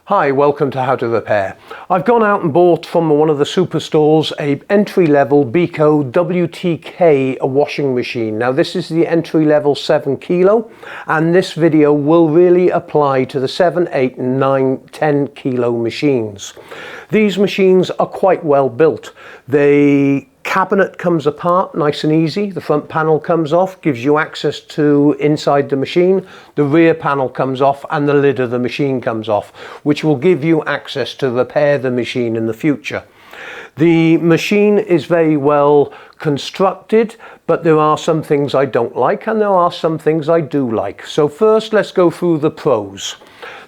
Hi, welcome to How to Repair. I've gone out and bought from one of the superstores a entry-level Beko WTK washing machine. Now this is the entry-level 7 kilo, and this video will really apply to the 7, 8, 9, 10 kilo machines. These machines are quite well built. The cabinet comes apart nice and easy. The front panel comes off, gives you access to inside the machine. The rear panel comes off and the lid of the machine comes off, which will give you access to repair the machine in the future. The machine is very well constructed, but there are some things I don't like and there are some things I do like. So first, let's go through the pros.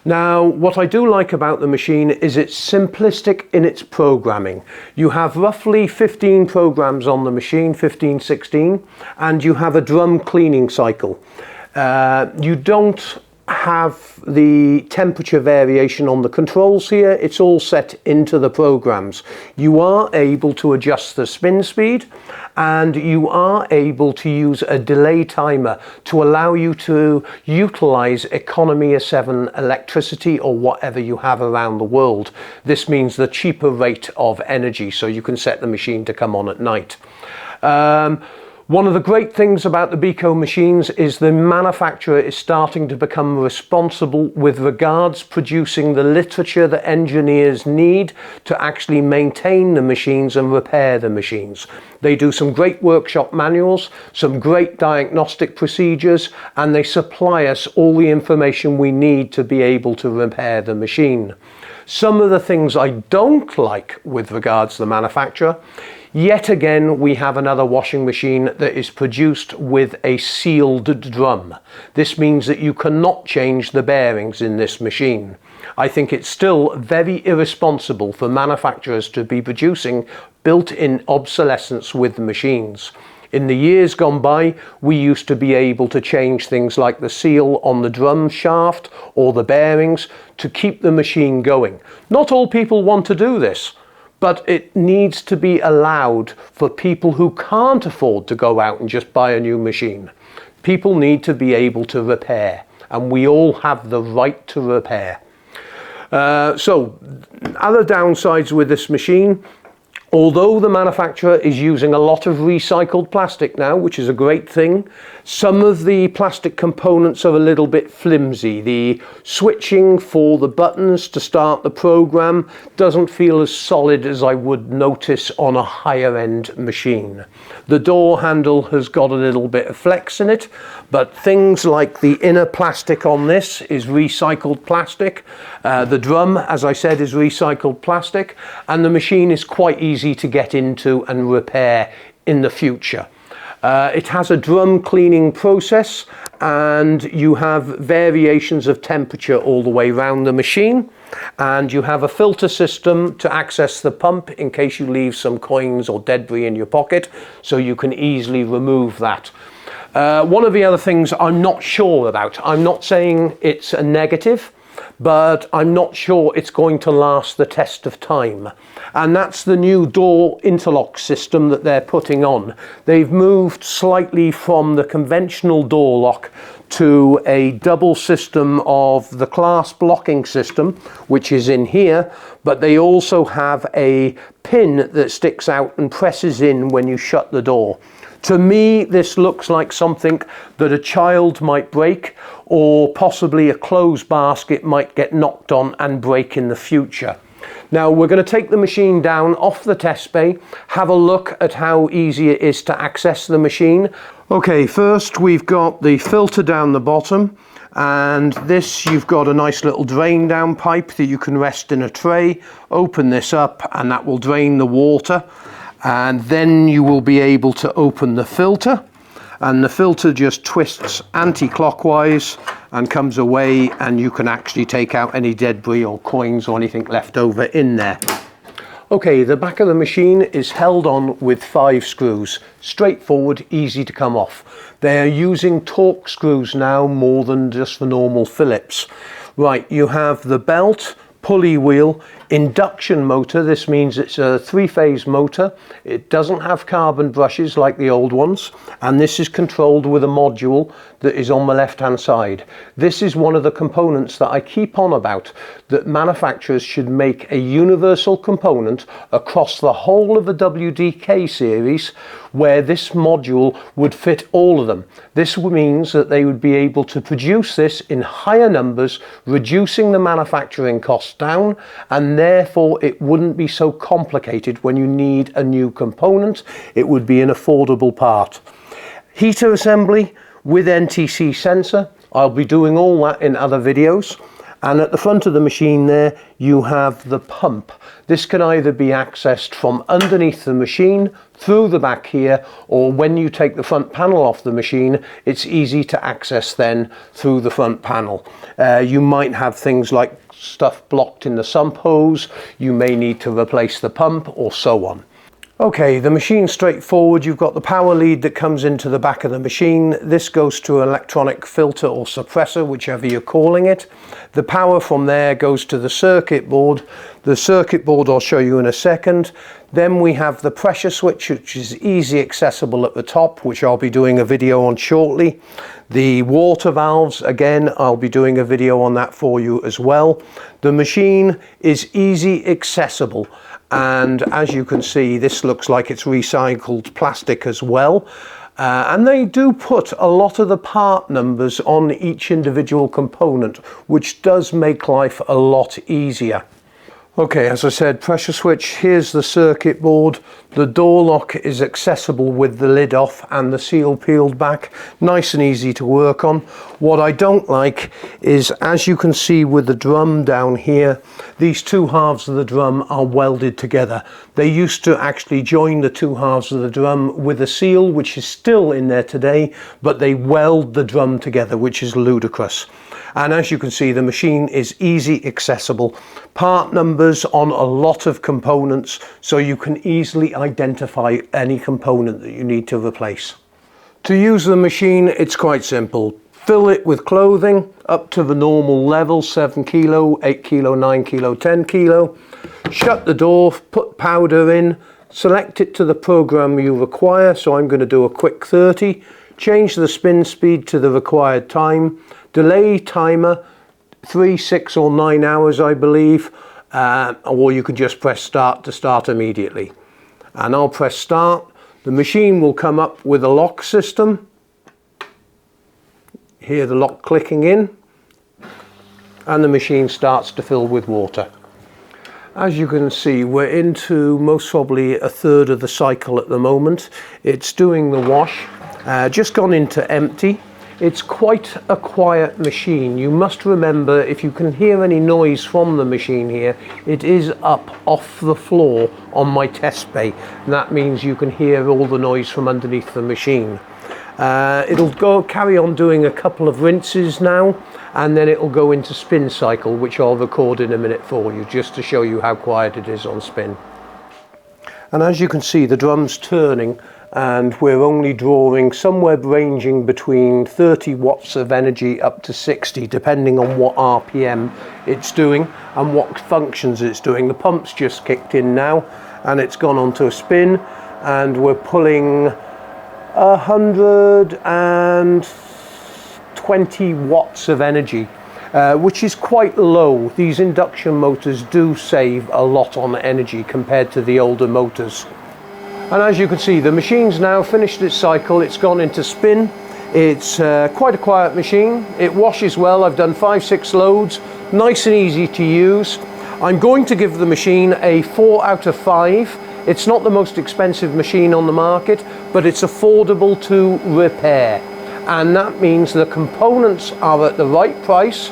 Now, what I do like about the machine is it's simplistic in its programming. You have roughly 15 programs on the machine, 15, 16, and you have a drum cleaning cycle. You don't have the temperature variation on the controls here. It's all set into the programs. You are able to adjust the spin speed, and you are able to use a delay timer to allow you to utilize economy of 7 electricity or whatever you have around the world. This means the cheaper rate of energy, so you can set the machine to come on at night. One of the great things about the Beko machines is the manufacturer is starting to become responsible with regards producing the literature that engineers need to actually maintain the machines and repair the machines. They do some great workshop manuals, some great diagnostic procedures, and they supply us all the information we need to be able to repair the machine. Some of the things I don't like with regards to the manufacturer: yet again, we have another washing machine that is produced with a sealed drum. This means that you cannot change the bearings in this machine. I think it's still very irresponsible for manufacturers to be producing built-in obsolescence with the machines. In the years gone by, we used to be able to change things like the seal on the drum shaft or the bearings to keep the machine going. Not all people want to do this, but it needs to be allowed for people who can't afford to go out and just buy a new machine. People need to be able to repair, and we all have the right to repair. So, other downsides with this machine: although the manufacturer is using a lot of recycled plastic now, which is a great thing, some of the plastic components are a little bit flimsy. The switching for the buttons to start the program doesn't feel as solid as I would notice on a higher end machine. The door handle has got a little bit of flex in it, but things like the inner plastic on this is recycled plastic. The drum, as I said, is recycled plastic, and the machine is quite easy to get into and repair in the future. It has a drum cleaning process, and you have variations of temperature all the way around the machine, and you have a filter system to access the pump in case you leave some coins or debris in your pocket, so you can easily remove that. One of the other things I'm not sure about, I'm not saying it's a negative, but I'm not sure it's going to last the test of time. And that's the new door interlock system that they're putting on. They've moved slightly from the conventional door lock to a double system of the clasp locking system, which is in here, but they also have a pin that sticks out and presses in when you shut the door. To me, this looks like something that a child might break, or possibly a clothes basket might get knocked on and break in the future. Now, we're going to take the machine down off the test bay, have a look at how easy it is to access the machine. Okay, first we've got the filter down the bottom, and this, you've got a nice little drain down pipe that you can rest in a tray. Open this up and that will drain the water. And then you will be able to open the filter, and the filter just twists anti-clockwise and comes away, and you can actually take out any debris or coins or anything left over in there. Okay, the back of the machine is held on with 5 screws. Straightforward, easy to come off. They are using torque screws now more than just the normal Phillips. Right, you have the belt pulley wheel, induction motor. This means it's a 3-phase motor. It doesn't have carbon brushes like the old ones, and this is controlled with a module that is on the left hand side. This is one of the components that I keep on about, that manufacturers should make a universal component across the whole of the WTK series, where this module would fit all of them. This means that they would be able to produce this in higher numbers, reducing the manufacturing costs down, and therefore it wouldn't be so complicated when you need a new component. It would be an affordable part. Heater assembly with NTC sensor. I'll be doing all that in other videos. And at the front of the machine there, you have the pump. This can either be accessed from underneath the machine, through the back here, or when you take the front panel off the machine, it's easy to access then through the front panel. You might have things like stuff blocked in the sump hose, you may need to replace the pump, or so on. Okay, the machine's straightforward. You've got the power lead that comes into the back of the machine. This goes to an electronic filter or suppressor, whichever you're calling it. The power from there goes to the circuit board. The circuit board I'll show you in a second. Then we have the pressure switch, which is easy accessible at the top, which I'll be doing a video on shortly. The water valves, again, I'll be doing a video on that for you as well. The machine is easy accessible. And as you can see, this looks like it's recycled plastic as well. And they do put a lot of the part numbers on each individual component, which does make life a lot easier. Okay, as I said, pressure switch, here's the circuit board. The door lock is accessible with the lid off and the seal peeled back. Nice and easy to work on. What I don't like is, as you can see with the drum down here, these two halves of the drum are welded together. They used to actually join the two halves of the drum with a seal, which is still in there today, but they weld the drum together, which is ludicrous. And as you can see, the machine is easy accessible. Part numbers on a lot of components, so you can easily identify any component that you need to replace. To use the machine, it's quite simple. Fill it with clothing up to the normal level, 7 kilo, 8 kilo, 9 kilo, 10 kilo. Shut the door, put powder in, select it to the program you require. So I'm going to do a quick 30. Change the spin speed to the required time. Delay timer 3, 6 or 9 hours, I believe, or you can just press start to start immediately. And I'll press start. The machine will come up with a lock system. Hear the lock clicking in, and the machine starts to fill with water. As you can see, we're into most probably a third of the cycle at the moment. It's doing the wash, just gone into empty. It's quite a quiet machine. You must remember, if you can hear any noise from the machine here, it is up off the floor on my test bay. And that means you can hear all the noise from underneath the machine. It'll carry on doing a couple of rinses now, and then it'll go into spin cycle, which I'll record in a minute for you, just to show you how quiet it is on spin. And as you can see, the drum's turning, and we're only drawing somewhere ranging between 30 watts of energy up to 60, depending on what RPM it's doing and what functions it's doing. The pump's just kicked in now, and it's gone onto a spin, and we're pulling 120 watts of energy, which is quite low. These induction motors do save a lot on energy compared to the older motors. And as you can see, the machine's now finished its cycle. It's gone into spin. It's quite a quiet machine. It washes well. I've done 5-6 loads. Nice and easy to use. I'm going to give the machine a 4 out of 5. It's not the most expensive machine on the market, but it's affordable to repair. And that means the components are at the right price.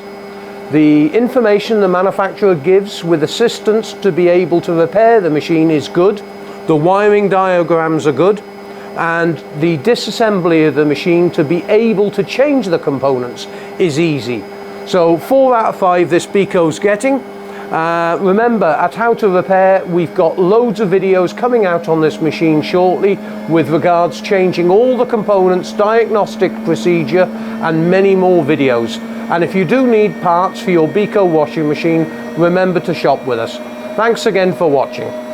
The information the manufacturer gives with assistance to be able to repair the machine is good. The wiring diagrams are good, and the disassembly of the machine to be able to change the components is easy. So 4 out of 5 this Beko's getting. Remember, at How to Repair, we've got loads of videos coming out on this machine shortly with regards changing all the components, diagnostic procedure, and many more videos. And if you do need parts for your Beko washing machine, remember to shop with us. Thanks again for watching.